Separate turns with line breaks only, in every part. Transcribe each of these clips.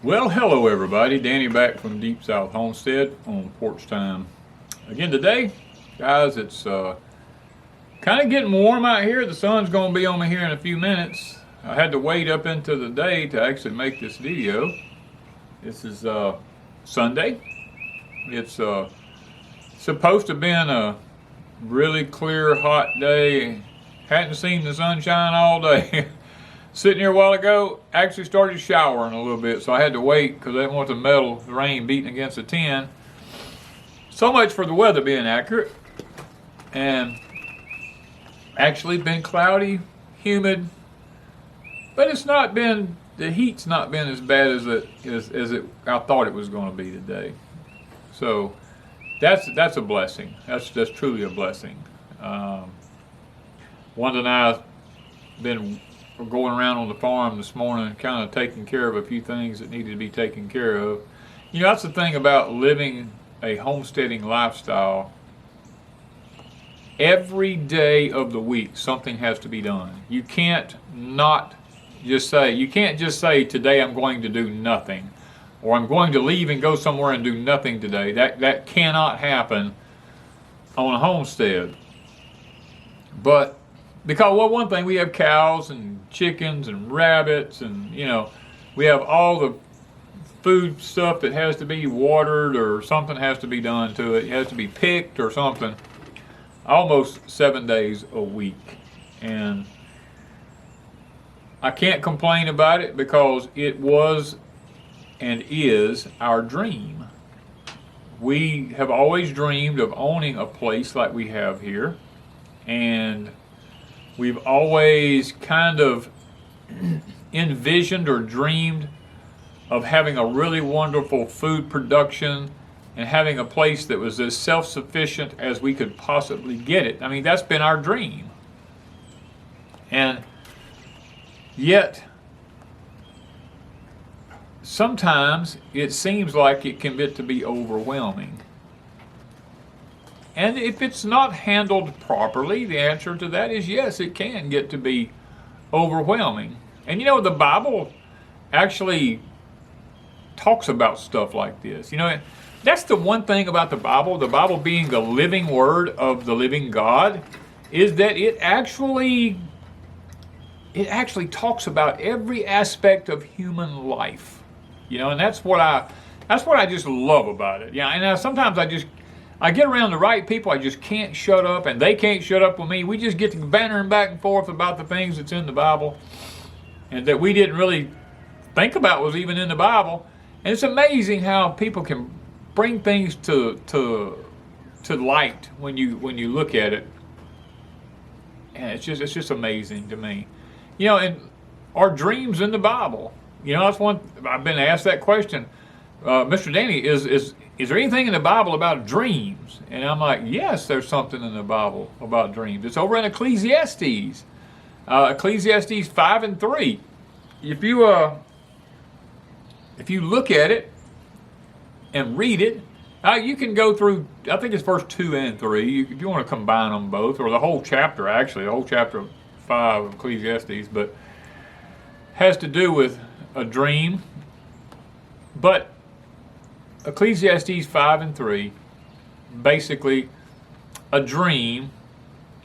Well, hello everybody. Danny back from Deep South Homestead on Porch Time. Again today, guys, it's kind of getting warm out here. The sun's going to be on me here in a few minutes. I had to wait up into the day to actually make this video. This is Sunday. It's supposed to have been a really clear, hot day. Hadn't seen the sunshine all day. Sitting here a while ago, actually started showering a little bit, so I had to wait because I didn't want the rain beating against the tin. So much for the weather being accurate. And actually been cloudy, humid, but it's not been, the heat's not been as bad as I thought it was going to be today. So that's a blessing. That's truly a blessing. Wanda and I have been going around on the farm this morning, kind of taking care of a few things that needed to be taken care of. You know, that's the thing about living a homesteading lifestyle. Every day of the week, something has to be done. You can't just say, today I'm going to do nothing, or I'm going to leave and go somewhere and do nothing today. That cannot happen on a homestead. But because, well, one thing, we have cows and chickens and rabbits, and, you know, we have all the food stuff that has to be watered, or something has to be done to it. It has to be picked or something. Almost 7 days a week. And I can't complain about it because it was and is our dream. We have always dreamed of owning a place like we have here, and we've always kind of envisioned or dreamed of having a really wonderful food production and having a place that was as self-sufficient as we could possibly get it. I mean, that's been our dream. And yet, sometimes it seems like it can get to be overwhelming. And if it's not handled properly, the answer to that is yes, it can get to be overwhelming. And you know, the Bible actually talks about stuff like this. You know, that's the one thing about the Bible being the living word of the living God, is that it actually talks about every aspect of human life. You know, and that's what I just love about it. Yeah, and sometimes I get around the right people, I just can't shut up, and they can't shut up with me. We just get to bantering back and forth about the things that's in the Bible and that we didn't really think about was even in the Bible. And it's amazing how people can bring things to light when you look at it. And it's just amazing to me. You know, and are dreams in the Bible? You know, that's one, I've been asked that question. Mr. Danny, is there anything in the Bible about dreams? And I'm like, yes, there's something in the Bible about dreams. It's over in Ecclesiastes. Ecclesiastes 5:3. If you look at it and read it, you can go through, I think it's verse 2 and 3, if you want to combine them both, or the whole chapter, actually, the whole chapter 5 of Ecclesiastes, but has to do with a dream. But Ecclesiastes 5:3, basically, a dream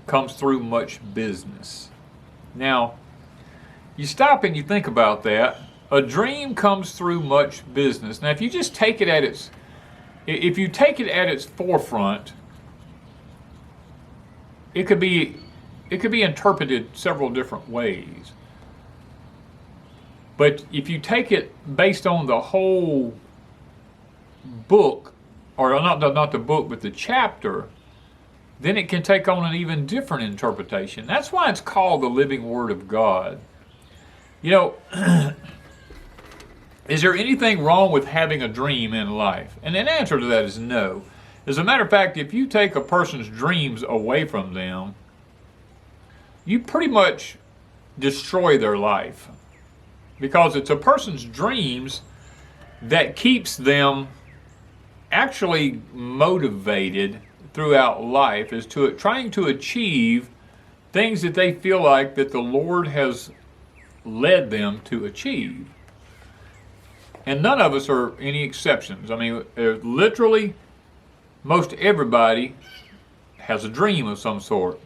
comes through much business. Now, you stop and you think about that. A dream comes through much business. Now, if you just take it at its forefront, it could be interpreted several different ways. But if you take it based on the whole book, or not the book, but the chapter, then it can take on an even different interpretation. That's why it's called the living Word of God. You know, is there anything wrong with having a dream in life? And the answer to that is no. As a matter of fact, if you take a person's dreams away from them, you pretty much destroy their life. Because it's a person's dreams that keeps them actually motivated throughout life, is trying to achieve things that they feel like that the Lord has led them to achieve. And none of us are any exceptions. I mean, literally, most everybody has a dream of some sort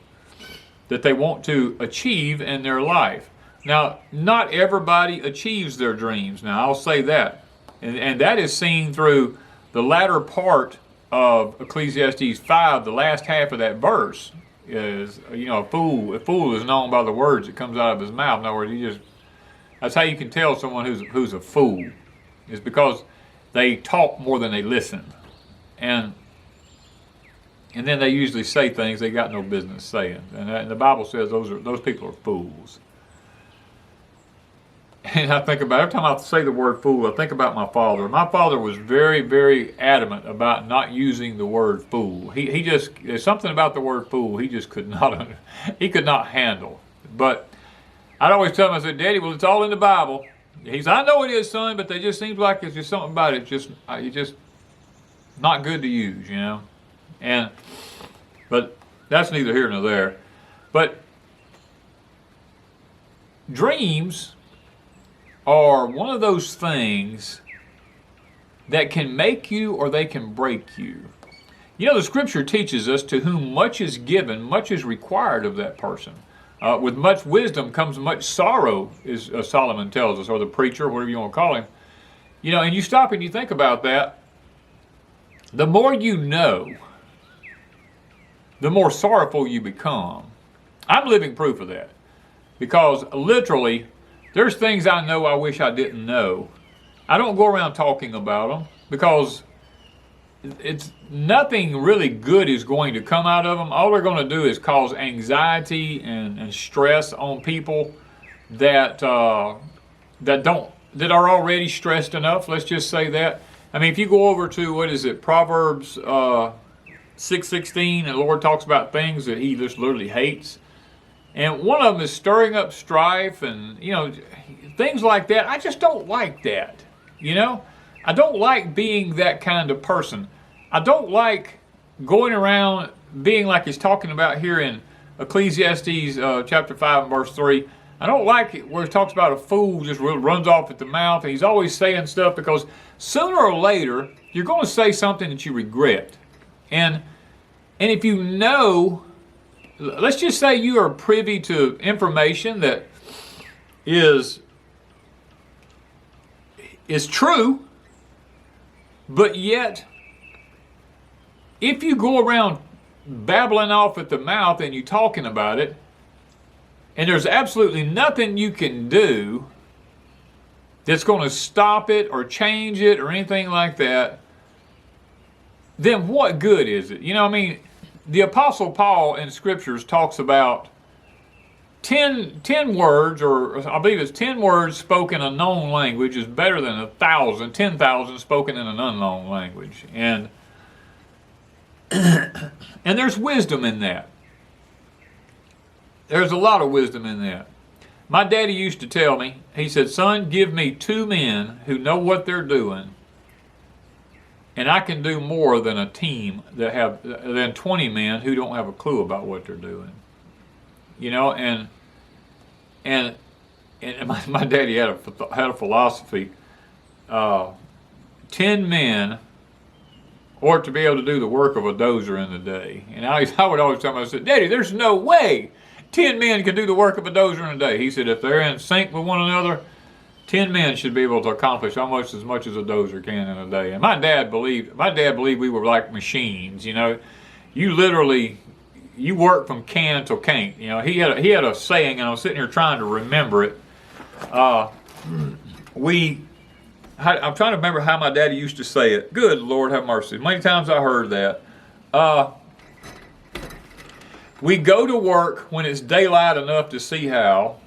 that they want to achieve in their life. Now, not everybody achieves their dreams. Now, I'll say that. And that is seen through the latter part of Ecclesiastes 5, the last half of that verse is, a fool is known by the words that comes out of his mouth. In other words, that's how you can tell someone who's a fool, is because they talk more than they listen. And then they usually say things they got no business saying. And the Bible says those people are fools. And I think about, every time I say the word fool, I think about my father. My father was very, very adamant about not using the word fool. He just, there's something about the word fool he just could not, he could not handle. But I'd always tell him, I said, Daddy, well, it's all in the Bible. He said, I know it is, son, but they just seems like there's just something about it, it's just not good to use, But that's neither here nor there. But dreams are one of those things that can make you or they can break you. The scripture teaches us, to whom much is given, much is required of that person. With much wisdom comes much sorrow, as Solomon tells us, or the preacher, whatever you want to call him. And you stop and you think about that. The more you know, the more sorrowful you become. I'm living proof of that. Because literally, there's things I know I wish I didn't know. I don't go around talking about them because it's nothing really good is going to come out of them. All they're going to do is cause anxiety and stress on people that are already stressed enough. Let's just say that. I mean, if you go over to Proverbs 6:16, and the Lord talks about things that He just literally hates. And one of them is stirring up strife and, things like that. I just don't like that, I don't like being that kind of person. I don't like going around being like he's talking about here in Ecclesiastes chapter 5 and verse 3. I don't like it where he talks about a fool just runs off at the mouth and he's always saying stuff, because sooner or later you're going to say something that you regret. And if let's just say you are privy to information that is true, but yet if you go around babbling off at the mouth and you talking about it, and there's absolutely nothing you can do that's going to stop it or change it or anything like that, then what good is it? The Apostle Paul in Scriptures talks about 10 words, or I believe it's 10 words spoken in a known language is better than 10,000 spoken in an unknown language. And there's wisdom in that. There's a lot of wisdom in that. My daddy used to tell me, he said, son, give me 2 men who know what they're doing, and I can do more than a team than 20 men who don't have a clue about what they're doing. And my daddy had a philosophy. 10 men or to be able to do the work of a dozer in the day. And I would always tell him, I said, Daddy, there's no way 10 men can do the work of a dozer in a day. He said, if they're in sync with one another, 10 men should be able to accomplish almost as much as a dozer can in a day. And my dad believed we were like machines. You literally, you work from can to can't. He had a saying, and I was sitting here trying to remember it. I'm trying to remember how my daddy used to say it. Good Lord have mercy. Many times I heard that. We go to work when it's daylight enough to see how.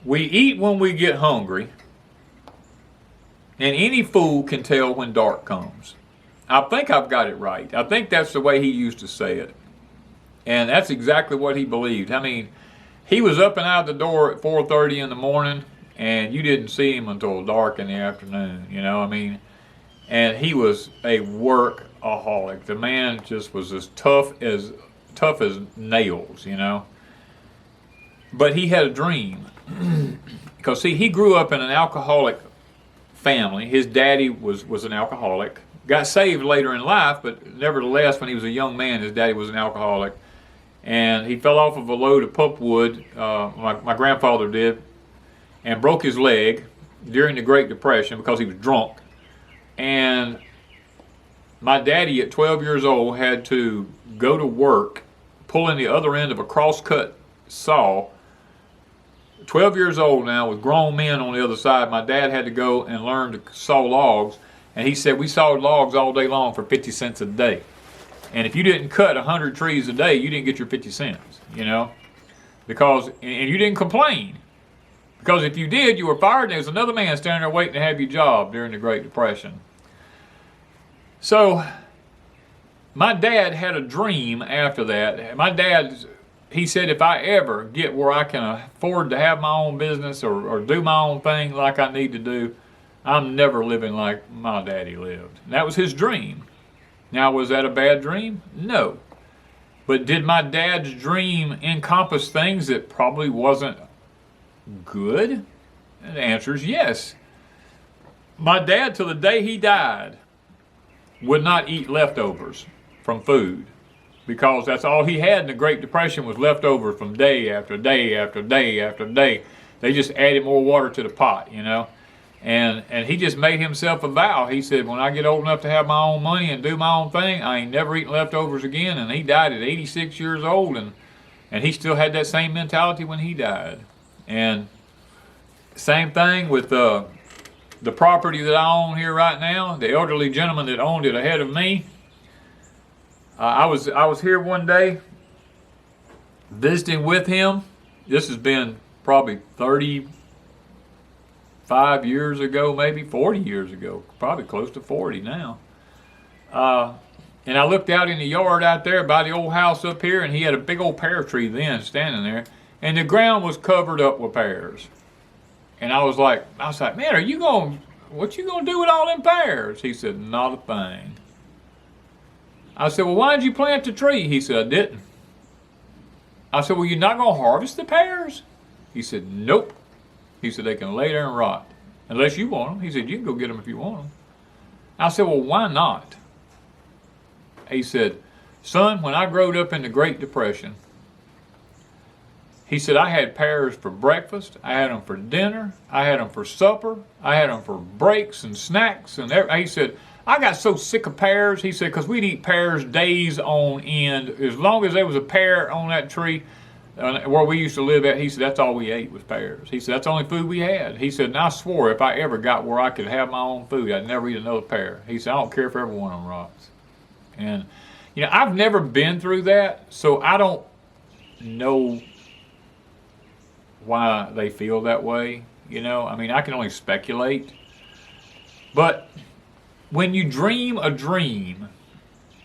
We eat when we get hungry. And any fool can tell when dark comes. I think I've got it right. I think that's the way he used to say it. And that's exactly what he believed. I mean, he was up and out the door at 4:30 in the morning, and you didn't see him until dark in the afternoon, and he was a workaholic. The man just was as tough as nails, But he had a dream. because see, he grew up in an alcoholic family. His daddy was an alcoholic. Got saved later in life, but nevertheless, when he was a young man, his daddy was an alcoholic. And he fell off of a load of pulpwood, my grandfather did, and broke his leg during the Great Depression because he was drunk. And my daddy at 12 years old had to go to work pulling the other end of a cross-cut saw. 12 years old now with grown men on the other side. My dad had to go and learn to saw logs. And he said we sawed logs all day long for 50 cents a day. And if you didn't cut 100 trees a day, you didn't get your 50 cents, you know. Because, and you didn't complain. Because if you did, you were fired and there was another man standing there waiting to have your job during the Great Depression. So, my dad had a dream after that. My dad, he said, if I ever get where I can afford to have my own business or do my own thing like I need to do, I'm never living like my daddy lived. And that was his dream. Now, was that a bad dream? No. But did my dad's dream encompass things that probably wasn't good? And the answer is yes. My dad, till the day he died, would not eat leftovers from food, because that's all he had in the Great Depression was leftovers from day after day after day after day. They just added more water to the pot, you know. And he just made himself a vow. He said, when I get old enough to have my own money and do my own thing, I ain't never eating leftovers again. And he died at 86 years old, and he still had that same mentality when he died. And same thing with the property that I own here right now. The elderly gentleman that owned it ahead of me. I was here one day visiting with him. This has been probably 35 years ago, maybe 40 years ago, probably close to 40 now. And I looked out in the yard out there by the old house up here, and he had a big old pear tree then standing there, and the ground was covered up with pears. And I was like, man, what you gonna do with all them pears? He said, not a thing. I said, well, why did you plant the tree? He said, I didn't. I said, well, you're not gonna harvest the pears? He said, nope. He said, they can lay there and rot, unless you want them. He said, you can go get them if you want them. I said, well, why not? He said, son, when I growed up in the Great Depression, he said, I had pears for breakfast, I had them for dinner, I had them for supper, I had them for breaks and snacks, and everything. He said, I got so sick of pears, he said, because we'd eat pears days on end. As long as there was a pear on that tree, where we used to live at, he said, that's all we ate was pears. He said, that's the only food we had. He said, and I swore if I ever got where I could have my own food, I'd never eat another pear. He said, I don't care if every one of them rots. And, you know, I've never been through that, so I don't know why they feel that way. You know, I mean, I can only speculate. But when you dream a dream,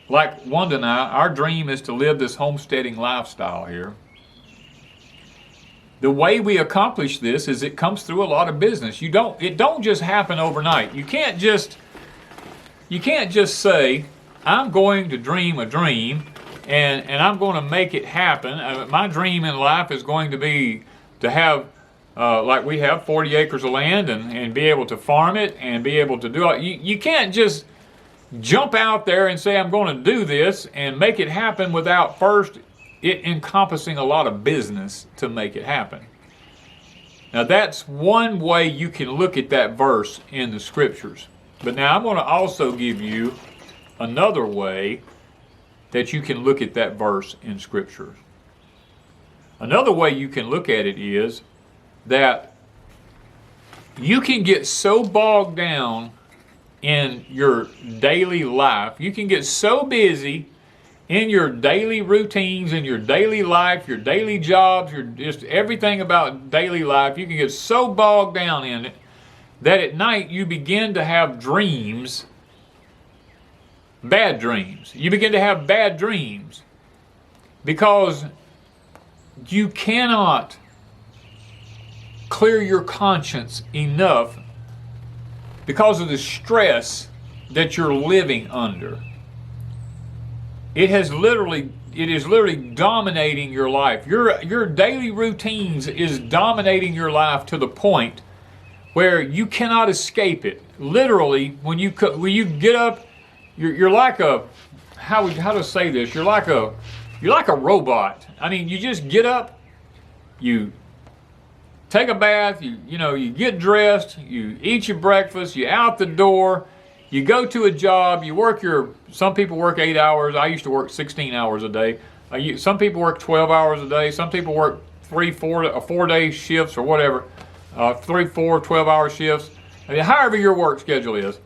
like Wanda and I, our dream is to live this homesteading lifestyle here. The way we accomplish this is it comes through a lot of business. It don't just happen overnight. You can't just say, I'm going to dream a dream and I'm going to make it happen. My dream in life is going to be to have, like we have 40 acres of land and be able to farm it and be able to do it. You can't just jump out there and say, I'm going to do this and make it happen without first it encompassing a lot of business to make it happen. Now that's one way you can look at that verse in the scriptures. But now I'm going to also give you another way that you can look at that verse in scriptures. Another way you can look at it is that you can get so bogged down in your daily life, you can get so busy in your daily routines, in your daily life, your daily jobs, your just everything about daily life, you can get so bogged down in it that at night you begin to have dreams, bad dreams. You begin to have bad dreams because you cannot clear your conscience enough because of the stress that you're living under. It has literally it is literally dominating your life. Your daily routines is dominating your life to the point where you cannot escape it. Literally, when you get up, you're like a, how to say this? You're like a robot. I mean, you just get up, you take a bath, you get dressed, you eat your breakfast, you're out the door, you go to a job, you work some people work 8 hours. I used to work 16 hours a day. Some people work 12 hours a day. Some people work 4-day shifts or whatever. 3, 4, 12-hour shifts. I mean, however your work schedule is.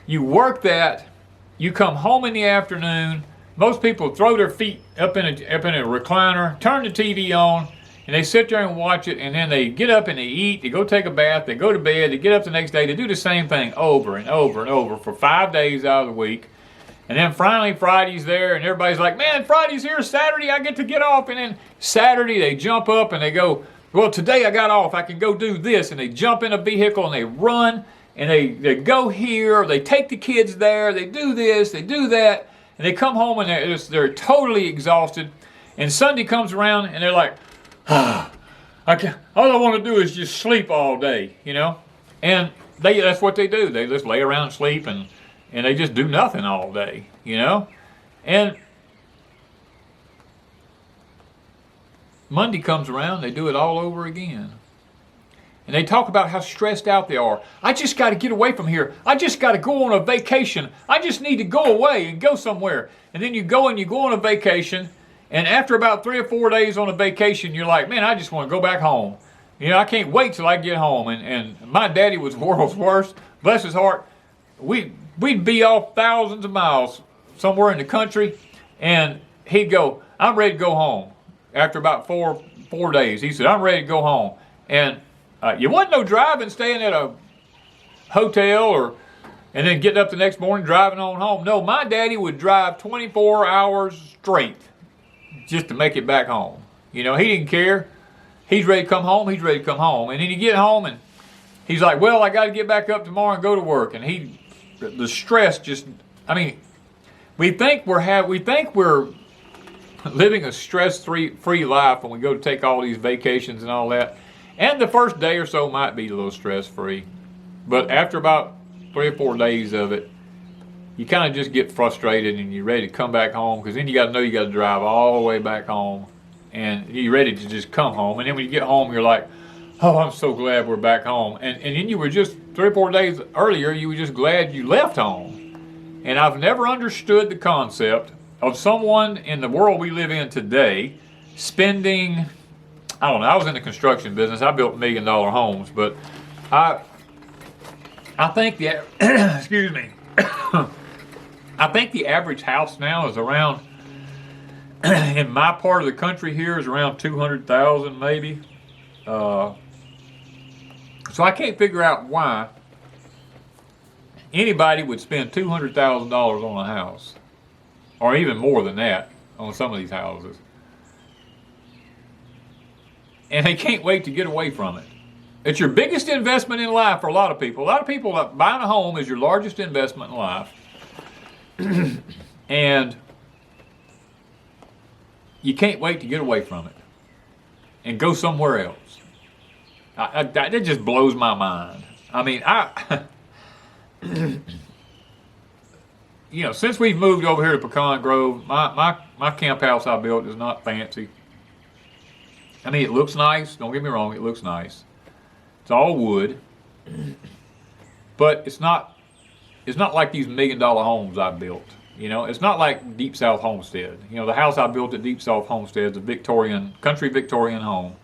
You work that, you come home in the afternoon. Most people throw their feet up in a recliner, turn the TV on, and they sit there and watch it, and then they get up and they eat, they go take a bath, they go to bed, they get up the next day, they do the same thing over and over and over for 5 days out of the week. And then finally Friday's there, and everybody's like, man, Friday's here, Saturday I get to get off. And then Saturday they jump up and they go, well, today I got off, I can go do this. And they jump in a vehicle and they run, and they go here, they take the kids there, they do this, they do that, and they come home and they're totally exhausted. And Sunday comes around and they're like, all I want to do is just sleep all day, and that's what they do. They just lay around and sleep, and they just do nothing all day, and Monday comes around, they do it all over again, and they talk about how stressed out they are. I just got to get away from here. I just got to go on a vacation. I just need to go away and go somewhere. And then you go on a vacation. And after about 3 or 4 days on a vacation, you're like, man, I just want to go back home. I can't wait till I get home. And my daddy was the world's worst. Bless his heart. We'd be off thousands of miles somewhere in the country, and he'd go, I'm ready to go home. After about four days, he said, I'm ready to go home. And you wasn't no driving, staying at a hotel and then getting up the next morning driving on home. No, my daddy would drive 24 hours straight just to make it back home. He didn't care. He's ready to come home. He's ready to come home. And then you get home and he's like, well, I got to get back up tomorrow and go to work. And the stress just, we think we're living a stress-free life when we go to take all these vacations and all that. And the first day or so might be a little stress-free. But after about 3 or 4 days of it, you kind of just get frustrated and you're ready to come back home, because then you got to know you got to drive all the way back home, and you're ready to just come home. And then when you get home, you're like, oh, I'm so glad we're back home. And then you were just 3 or 4 days earlier, you were just glad you left home. And I've never understood the concept of someone in the world we live in today spending, I don't know, I was in the construction business. I built $1 million homes, but I think that, excuse me, I think the average house now is around, in my part of the country here, is around 200,000 maybe. So I can't figure out why anybody would spend $200,000 on a house, or even more than that on some of these houses. And they can't wait to get away from it. It's your biggest investment in life for a lot of people. A lot of people, buying a home is your largest investment in life. And you can't wait to get away from it and go somewhere else. That just blows my mind. Since we've moved over here to Pecan Grove, my camp house I built is not fancy. It looks nice. Don't get me wrong, it looks nice. It's all wood, but it's not like these $1 million homes I built. It's not like Deep South Homestead. The house I built at Deep South Homestead is a country Victorian home.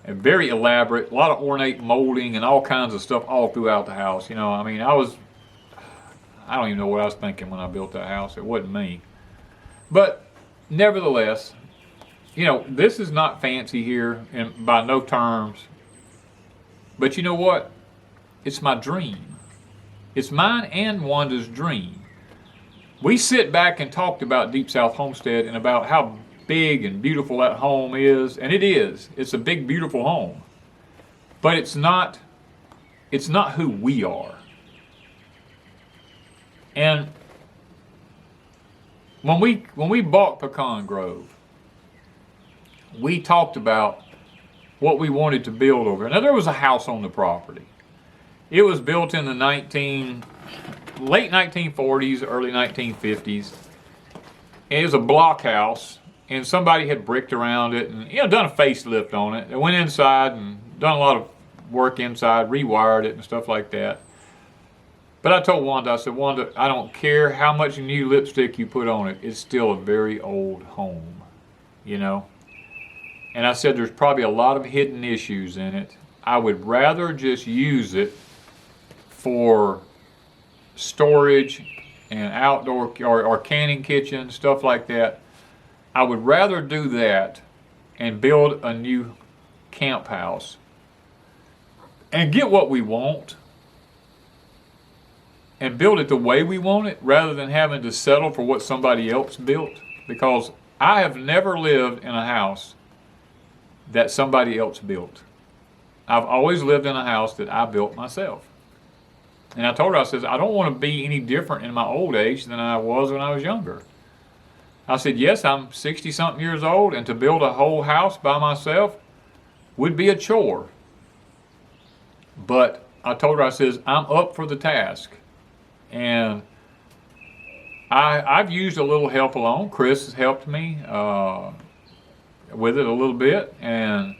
And very elaborate, a lot of ornate molding and all kinds of stuff all throughout the house. I don't even know what I was thinking when I built that house. It wasn't me. But nevertheless, this is not fancy here, and by no terms. But you know what? It's my dream. It's mine and Wanda's dream. We sit back and talked about Deep South Homestead and about how big and beautiful that home is, and it is. It's a big, beautiful home. But it's not who we are. And when we bought Pecan Grove, we talked about what we wanted to build over. Now there was a house on the property. It was built in the late 1940s, early 1950s. It was a block house, and somebody had bricked around it and done a facelift on it. They went inside and done a lot of work inside, rewired it and stuff like that. But I told Wanda, I said, Wanda, I don't care how much new lipstick you put on it, it's still a very old home, And I said, there's probably a lot of hidden issues in it. I would rather just use it for storage and outdoor or canning kitchen, stuff like that. I would rather do that and build a new camp house and get what we want and build it the way we want it rather than having to settle for what somebody else built, because I have never lived in a house that somebody else built. I've always lived in a house that I built myself. And I told her, I said, I don't want to be any different in my old age than I was when I was younger. I said, yes, I'm 60-something years old, and to build a whole house by myself would be a chore. But I told her, I says, I'm up for the task. And I've used a little help along. Chris has helped me with it a little bit. And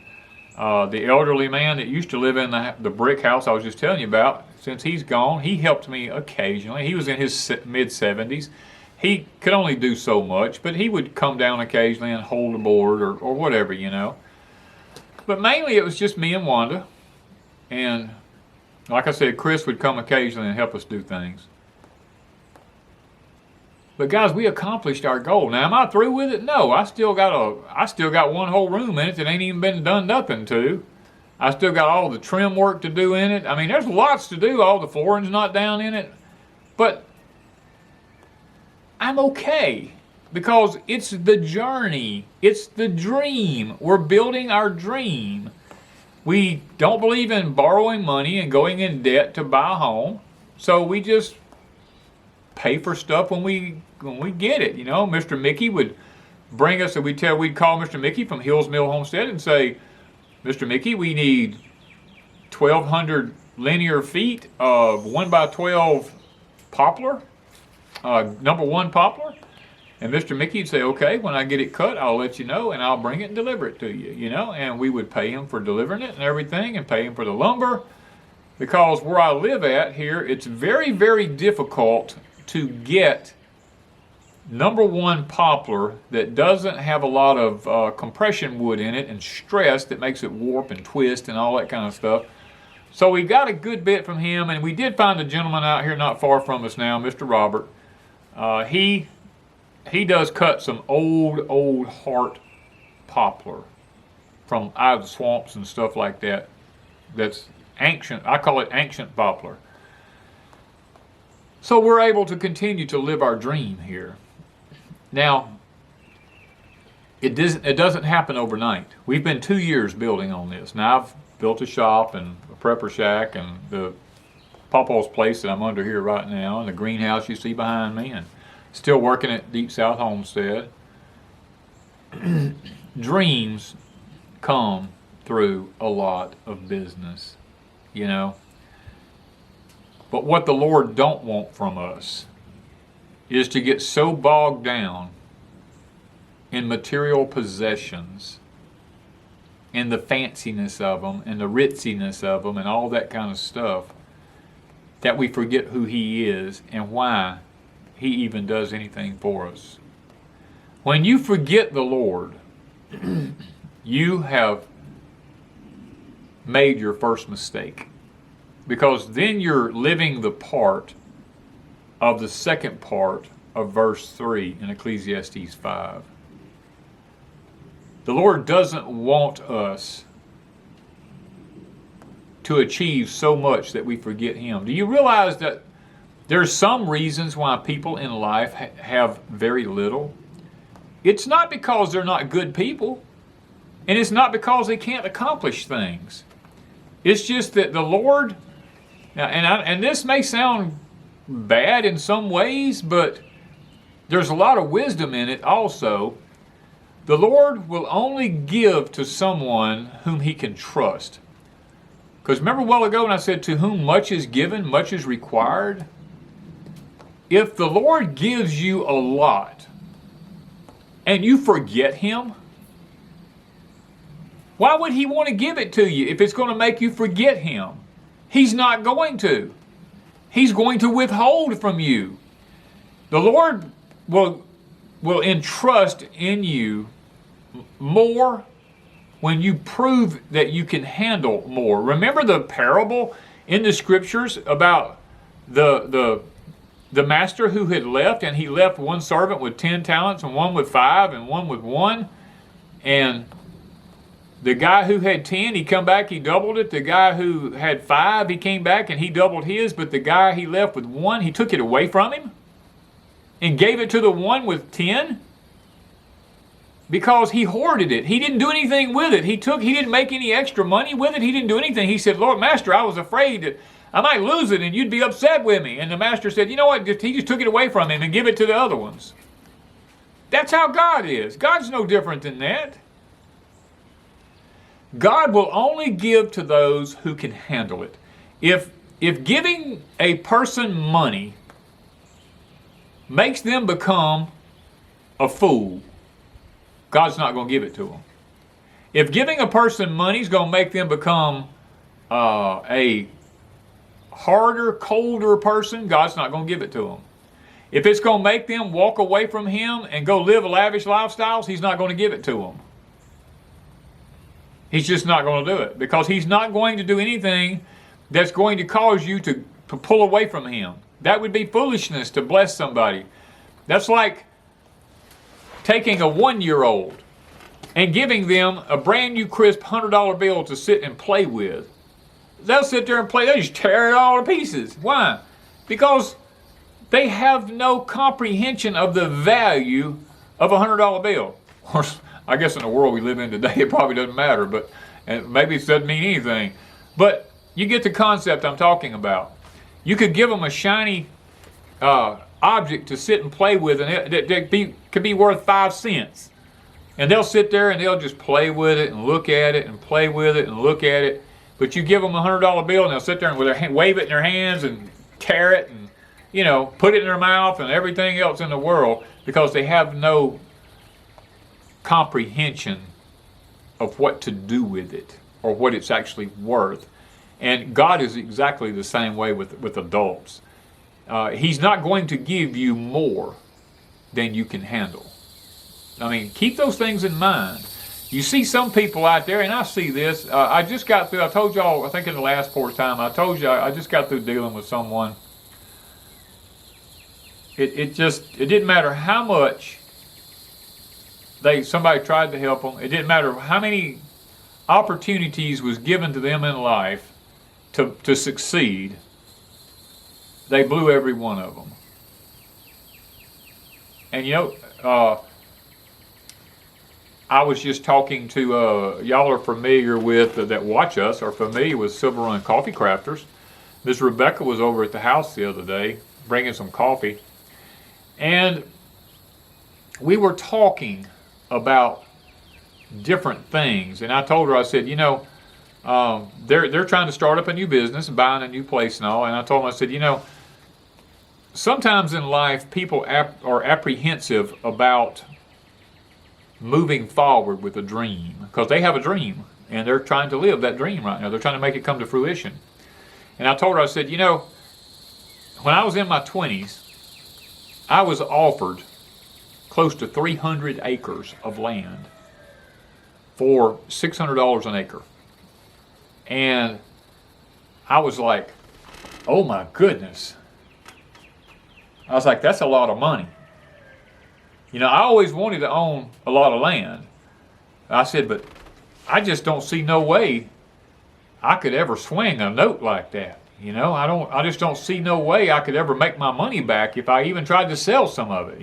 the elderly man that used to live in the brick house I was just telling you about, since he's gone, he helped me occasionally. He was in his mid-70s. He could only do so much, but he would come down occasionally and hold a board or whatever, But mainly it was just me and Wanda. And like I said, Chris would come occasionally and help us do things. But guys, we accomplished our goal. Now, am I through with it? No, I still got one whole room in it that ain't even been done nothing to. I still got all the trim work to do in it. I mean, there's lots to do. All the flooring's not down in it. But I'm okay because it's the journey. It's the dream. We're building our dream. We don't believe in borrowing money and going in debt to buy a home. So we just pay for stuff when we get it. Mr. Mickey would bring us, we'd call Mr. Mickey from Hills Mill Homestead and say, Mr. Mickey, we need 1,200 linear feet of 1x12 poplar, number 1 poplar. And Mr. Mickey would say, okay, when I get it cut, I'll let you know, and I'll bring it and deliver it to you, And we would pay him for delivering it and everything, and pay him for the lumber. Because where I live at here, it's very, very difficult to get number 1 poplar that doesn't have a lot of compression wood in it and stress that makes it warp and twist and all that kind of stuff. So we got a good bit from him, and we did find a gentleman out here not far from us now, Mr. Robert. He does cut some old heart poplar from out of the swamps and stuff like that. That's ancient. I call it ancient poplar. So we're able to continue to live our dream here. Now, it doesn't happen overnight. We've been 2 years building on this. Now I've built a shop and a prepper shack and the Pawpaw's place that I'm under here right now, and the greenhouse you see behind me, and still working at Deep South Homestead. Dreams come through a lot of business, But what the Lord don't want from us is to get so bogged down in material possessions, in the fanciness of them, and the ritziness of them, and all that kind of stuff, that we forget who He is and why He even does anything for us. When you forget the Lord, you have made your first mistake. Because then you're living the part of the second part of verse 3 in Ecclesiastes 5. The Lord doesn't want us to achieve so much that we forget Him. Do you realize that there's some reasons why people in life have very little? It's not because they're not good people, and it's not because they can't accomplish things. It's just that the Lord, and this may sound bad in some ways, but there's a lot of wisdom in it also. The Lord will only give to someone whom he can trust. Because remember a while ago when I said, to whom much is given, much is required? If the Lord gives you a lot and you forget him, why would he want to give it to you if it's going to make you forget him? He's not going to. He's going to withhold from you. The Lord will entrust in you more when you prove that you can handle more. Remember the parable in the scriptures about the master who had left, and he left one servant with 10 talents and one with 5 and one with 1. And the guy who had 10, he come back, he doubled it. The guy who had 5, he came back and he doubled his. But the guy he left with 1, he took it away from him and gave it to the one with 10 because he hoarded it. He didn't do anything with it. He didn't make any extra money with it. He didn't do anything. He said, Lord, Master, I was afraid that I might lose it and you'd be upset with me. And the master said, you know what? He just took it away from him and give it to the other ones. That's how God is. God's no different than that. God will only give to those who can handle it. If giving a person money makes them become a fool, God's not going to give it to them. If giving a person money is going to make them become a harder, colder person, God's not going to give it to them. If it's going to make them walk away from him and go live lavish lifestyles, he's not going to give it to them. He's just not going to do it because he's not going to do anything that's going to cause you to pull away from him. That would be foolishness to bless somebody. That's like taking a 1-year-old and giving them a brand new crisp $100 bill to sit and play with. They'll sit there and play. They'll just tear it all to pieces. Why? Because they have no comprehension of the value of a $100 bill. Of course, I guess in the world we live in today, it probably doesn't matter, and maybe it doesn't mean anything. But you get the concept I'm talking about. You could give them a shiny object to sit and play with, and it could be worth 5 cents. And they'll sit there and they'll just play with it and look at it and play with it and look at it. But you give them a $100 bill and they'll sit there and wave it in their hands and tear it and, put it in their mouth and everything else in the world because they have no comprehension of what to do with it or what it's actually worth. And God is exactly the same way with adults. He's not going to give you more than you can handle. I mean, keep those things in mind. You see some people out there, and I see this. I just got through, I told y'all, I think in the last PORCH Time, I told you I just got through dealing with someone. It didn't matter how much somebody tried to help them. It didn't matter how many opportunities was given to them in life to succeed. They blew every one of them. And I was just talking to, y'all are familiar with, that watch us, are familiar with Silver Run Coffee Crafters. Miss Rebecca was over at the house the other day, bringing some coffee. And we were talking about different things. And I told her, I said, they're trying to start up a new business and buying a new place and all. And I told them, I said, sometimes in life people are apprehensive about moving forward with a dream because they have a dream and they're trying to live that dream right now. They're trying to make it come to fruition. And I told her, I said, when I was in my 20s, I was offered close to 300 acres of land for $600 an acre. And I was like, oh my goodness. I was like, that's a lot of money. I always wanted to own a lot of land. I said, but I just don't see no way I could ever swing a note like that. I just don't see no way I could ever make my money back if I even tried to sell some of it,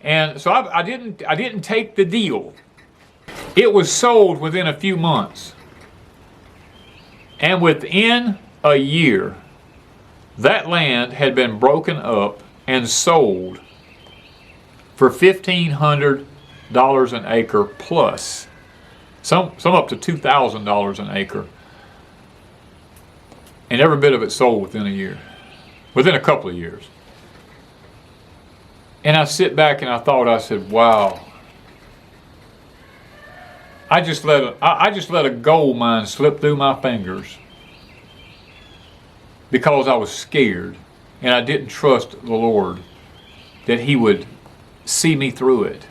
And so I didn't take the deal. It was sold within a few months. And within a year, that land had been broken up and sold for $1,500 an acre plus. Some up to $2,000 an acre. And every bit of it sold within a year. Within a couple of years. And I sit back and I said, wow. I just let a gold mine slip through my fingers because I was scared and I didn't trust the Lord that He would see me through it.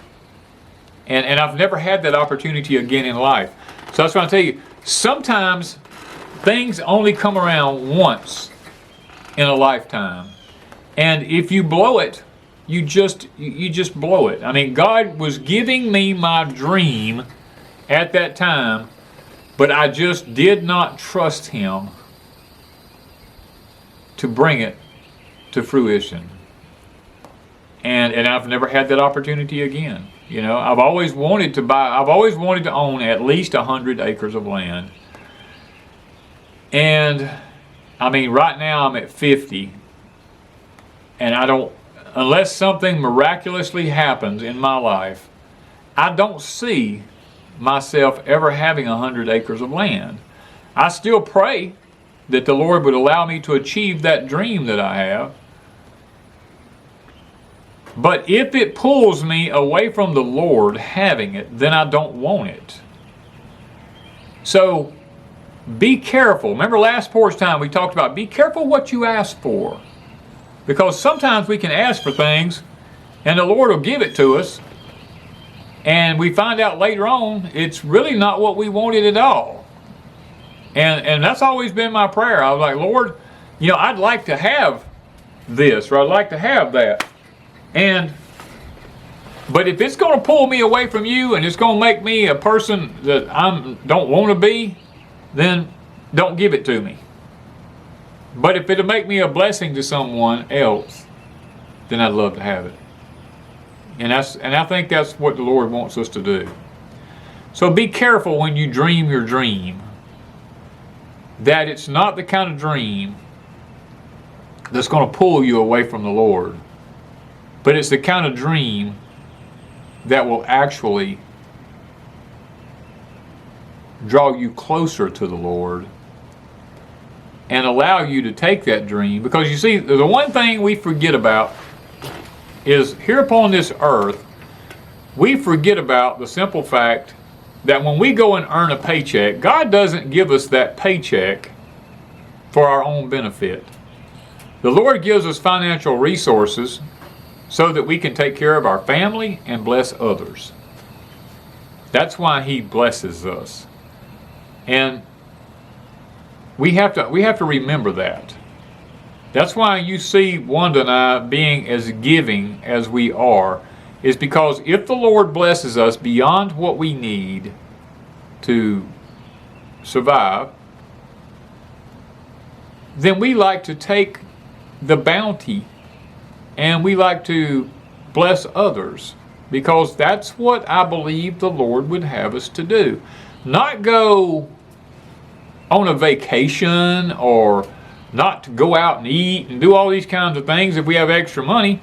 And I've never had that opportunity again in life. So that's what I tell you. Sometimes things only come around once in a lifetime. And if you blow it, you just blow it. I mean, God was giving me my dream at that time, but I just did not trust Him to bring it to fruition. And I've never had that opportunity again. You know, I've always wanted to own at least 100 acres of land. And I mean, right now I'm at 50, and I don't, unless something miraculously happens in my life, I don't see myself ever having 100 acres of land. I still pray that the Lord would allow me to achieve that dream that I have. But if it pulls me away from the Lord having it, then I don't want it. So be careful. Remember last porch time we talked about be careful what you ask for. Because sometimes we can ask for things and the Lord will give it to us, and we find out later on it's really not what we wanted at all. And that's always been my prayer. I was like, Lord, you know, I'd like to have this, or I'd like to have that. But if it's going to pull me away from you and it's going to make me a person that I don't want to be, then don't give it to me. But if it'll make me a blessing to someone else, then I'd love to have it. And I think that's what the Lord wants us to do. So be careful when you dream your dream, that it's not the kind of dream that's going to pull you away from the Lord, but it's the kind of dream that will actually draw you closer to the Lord and allow you to take that dream. Because you see, the one thing we forget about is here upon this earth, we forget about the simple fact that when we go and earn a paycheck, God doesn't give us that paycheck for our own benefit. The Lord gives us financial resources so that we can take care of our family and bless others. That's why He blesses us. And we have to remember that. That's why you see Wanda and I being as giving as we are, is because if the Lord blesses us beyond what we need to survive, then we like to take the bounty and we like to bless others, because that's what I believe the Lord would have us to do. Not go on a vacation, or not to go out and eat and do all these kinds of things if we have extra money,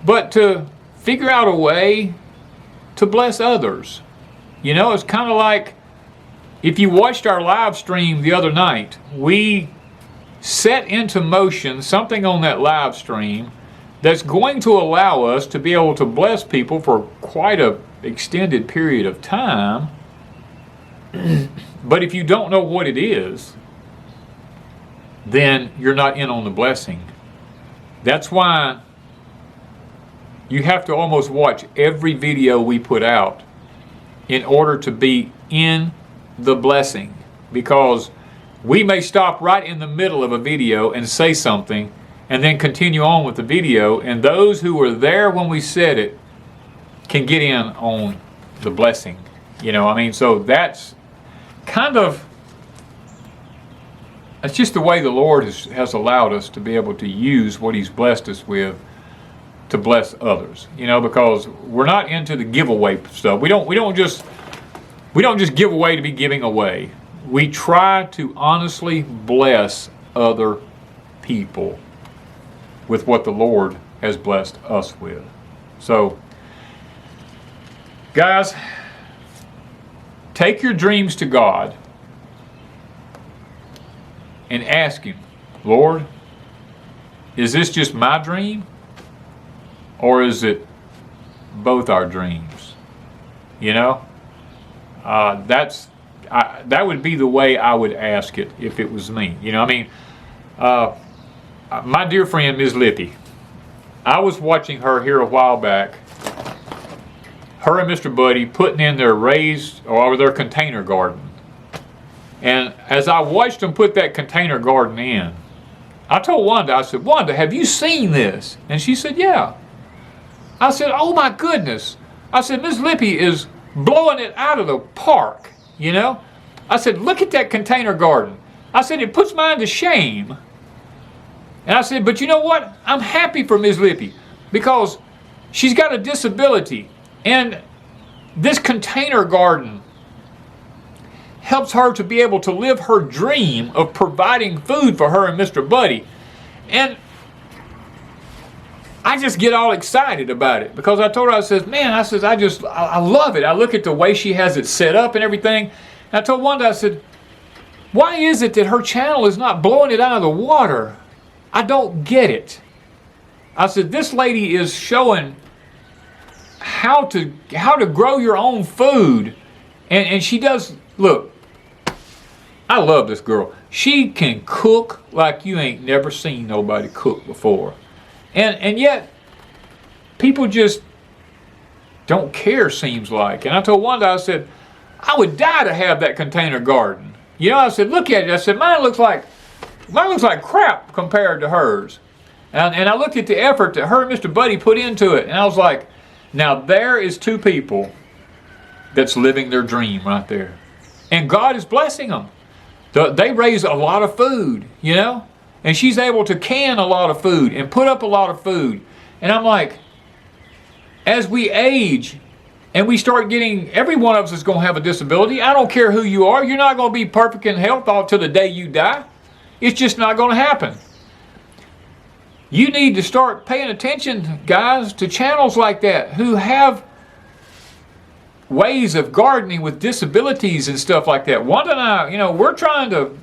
but to figure out a way to bless others. You know, it's kind of like if you watched our live stream the other night, we set into motion something on that live stream that's going to allow us to be able to bless people for quite an extended period of time. But if you don't know what it is, then you're not in on the blessing. That's why you have to almost watch every video we put out in order to be in the blessing. Because we may stop right in the middle of a video and say something and then continue on with the video, and those who were there when we said it can get in on the blessing. You know, I mean, so that's kind of, that's just the way the Lord has allowed us to be able to use what He's blessed us with to bless others. You know, because we're not into the giveaway stuff. We don't just give away to be giving away. We try to honestly bless other people with what the Lord has blessed us with. So Guys, take your dreams to God and ask Him, Lord, is this just my dream? Or is it both our dreams? You know? That would be the way I would ask it if it was me. You know, I mean, my dear friend, Ms. Lippy, I was watching her here a while back, her and Mr. Buddy putting in their raised, or their container garden. And as I watched them put that container garden in, I told Wanda, I said, Wanda, have you seen this? And she said, yeah. I said, oh my goodness. I said, Ms. Lippy is blowing it out of the park, you know? I said, look at that container garden. I said, it puts mine to shame. And I said, but you know what? I'm happy for Ms. Lippy because she's got a disability. And this container garden helps her to be able to live her dream of providing food for her and Mr. Buddy. And I just get all excited about it because I told her, I said, man, I love it. I look at the way she has it set up and everything. And I told Wanda, I said, why is it that her channel is not blowing it out of the water? I don't get it. I said, this lady is showing how to grow your own food. And she does, look, I love this girl. She can cook like you ain't never seen nobody cook before. And yet, people just don't care, seems like. And I told Wanda, I said, I would die to have that container garden. You know, I said, look at it. I said, mine looks like crap compared to hers. And I looked at the effort that her and Mr. Buddy put into it. And I was like, now there is two people that's living their dream right there. And God is blessing them. They raise a lot of food, you know. And she's able to can a lot of food and put up a lot of food. And I'm like, as we age and we start getting, every one of us is going to have a disability. I don't care who you are. You're not going to be perfect in health all till the day you die. It's just not going to happen. You need to start paying attention, guys, to channels like that who have ways of gardening with disabilities and stuff like that. Wanda and I, you know, we're trying to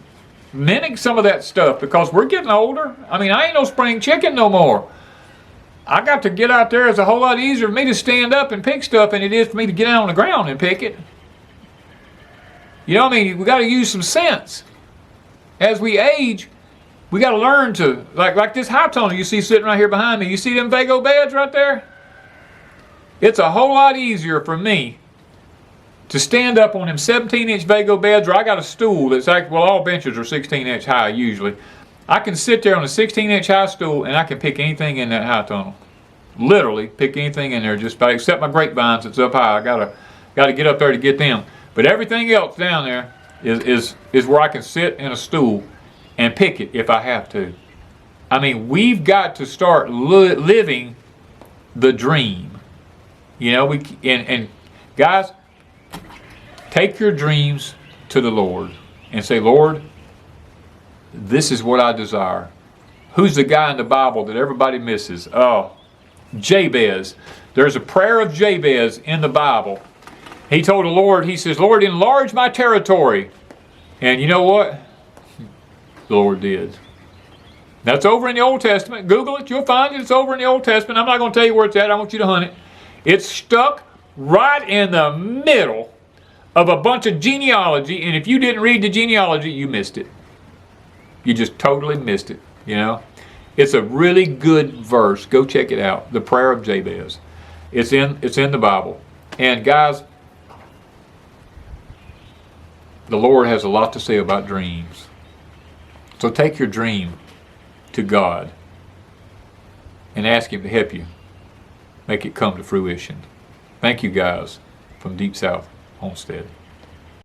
mimic some of that stuff because we're getting older. I mean, I ain't no spring chicken no more. I got to get out there. It's a whole lot easier for me to stand up and pick stuff than it is for me to get out on the ground and pick it. You know what I mean? We got to use some sense. As we age, we got to learn to, like this high toner you see sitting right here behind me. You see them Vago beds right there? It's a whole lot easier for me to stand up on them 17-inch Vago beds, or I got a stool that's like, well, all benches are 16-inch high usually. I can sit there on a 16-inch high stool and I can pick anything in that high tunnel. Literally pick anything in there, just about, except my grapevines that's up high. I gotta get up there to get them. But everything else down there is where I can sit in a stool and pick it if I have to. I mean, we've got to start living the dream. You know, and guys, take your dreams to the Lord and say, Lord, this is what I desire. Who's the guy in the Bible that everybody misses? Oh, Jabez. There's a prayer of Jabez in the Bible. He told the Lord, he says, Lord, enlarge my territory. And you know what? The Lord did. That's over in the Old Testament. Google it. You'll find it. It's over in the Old Testament. I'm not going to tell you where it's at. I want you to hunt it. It's stuck right in the middle of a bunch of genealogy. And if you didn't read the genealogy, you missed it. You just totally missed it, you know. It's a really good verse. Go check it out. The prayer of Jabez. It's in the Bible. And guys, the Lord has a lot to say about dreams. So take your dream to God and ask Him to help you make it come to fruition. Thank you, guys, from Deep South Homestead.